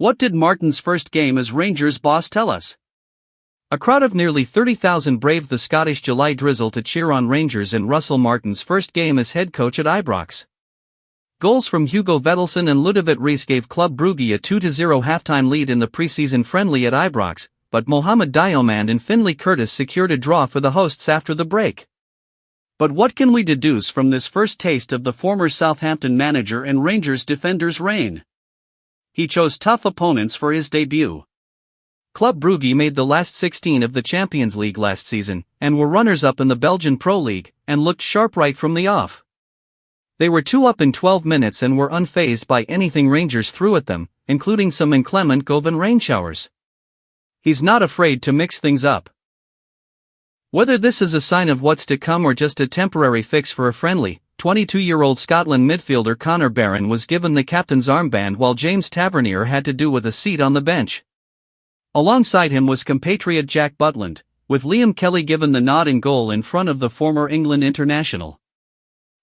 What did Martin's first game as Rangers boss tell us? A crowd of nearly 30,000 braved the Scottish July drizzle to cheer on Rangers in Russell Martin's first game as head coach at Ibrox. Goals from Hugo Vettelsson and Ludovic Rees gave Club Brugge a 2-0 halftime lead in the pre-season friendly at Ibrox, but Mohamed Diomande and Finlay Curtis secured a draw for the hosts after the break. But what can we deduce from this first taste of the former Southampton manager and Rangers defender's reign? He chose tough opponents for his debut. Club Brugge made the last 16 of the Champions League last season, and were runners-up in the Belgian Pro League, and looked sharp right from the off. They were 2 up in 12 minutes and were unfazed by anything Rangers threw at them, including some inclement Govan rain showers. He's not afraid to mix things up. Whether this is a sign of what's to come or just a temporary fix for a friendly, 22-year-old Scotland midfielder Connor Barron was given the captain's armband while James Tavernier had to do with a seat on the bench. Alongside him was compatriot Jack Butland, with Liam Kelly given the nod in goal in front of the former England international.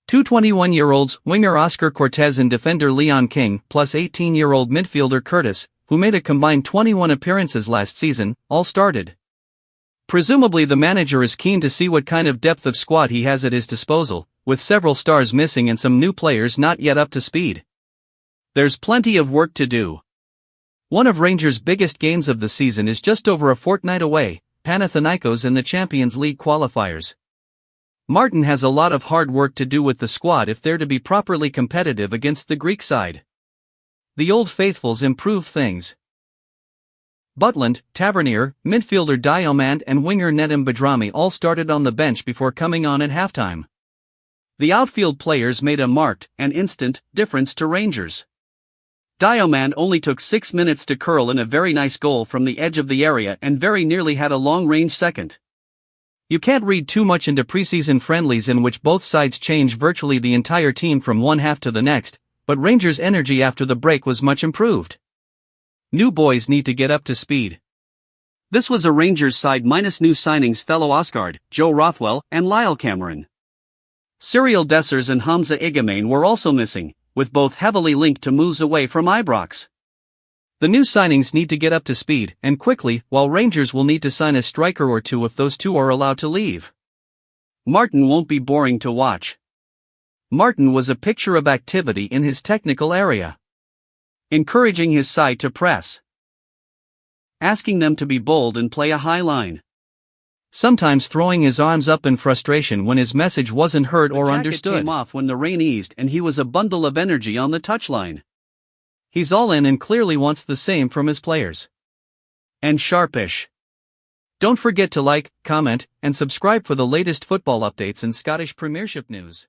Two 21-year-olds, winger Oscar Cortez and defender Leon King, plus 18-year-old midfielder Curtis, who made a combined 21 appearances last season, all started. Presumably the manager is keen to see what kind of depth of squad he has at his disposal, with several stars missing and some new players not yet up to speed. There's plenty of work to do. One of Rangers' biggest games of the season is just over a fortnight away, Panathinaikos in the Champions League qualifiers. Martin has a lot of hard work to do with the squad if they're to be properly competitive against the Greek side. The Old Faithfuls improve things. Butland, Tavernier, midfielder Diomande and winger Nedim Badrami all started on the bench before coming on at halftime. The outfield players made a marked and instant difference to Rangers. Diomande only took 6 minutes to curl in a very nice goal from the edge of the area and very nearly had a long-range second. You can't read too much into preseason friendlies in which both sides change virtually the entire team from one half to the next, but Rangers' energy after the break was much improved. New boys need to get up to speed. This was a Rangers side minus new signings Thelo Oscaard, Joe Rothwell, and Lyle Cameron. Cyril Dessers and Hamza Igamane were also missing, with both heavily linked to moves away from Ibrox. The new signings need to get up to speed, and quickly, while Rangers will need to sign a striker or two if those two are allowed to leave. Martin won't be boring to watch. Martin was a picture of activity in his technical area. Encouraging his side to press. Asking them to be bold and play a high line. Sometimes throwing his arms up in frustration when his message wasn't heard or understood. Came off when the rain eased and he was a bundle of energy on the touchline. He's all in and clearly wants the same from his players. And sharpish. Don't forget to like, comment, and subscribe for the latest football updates and Scottish Premiership news.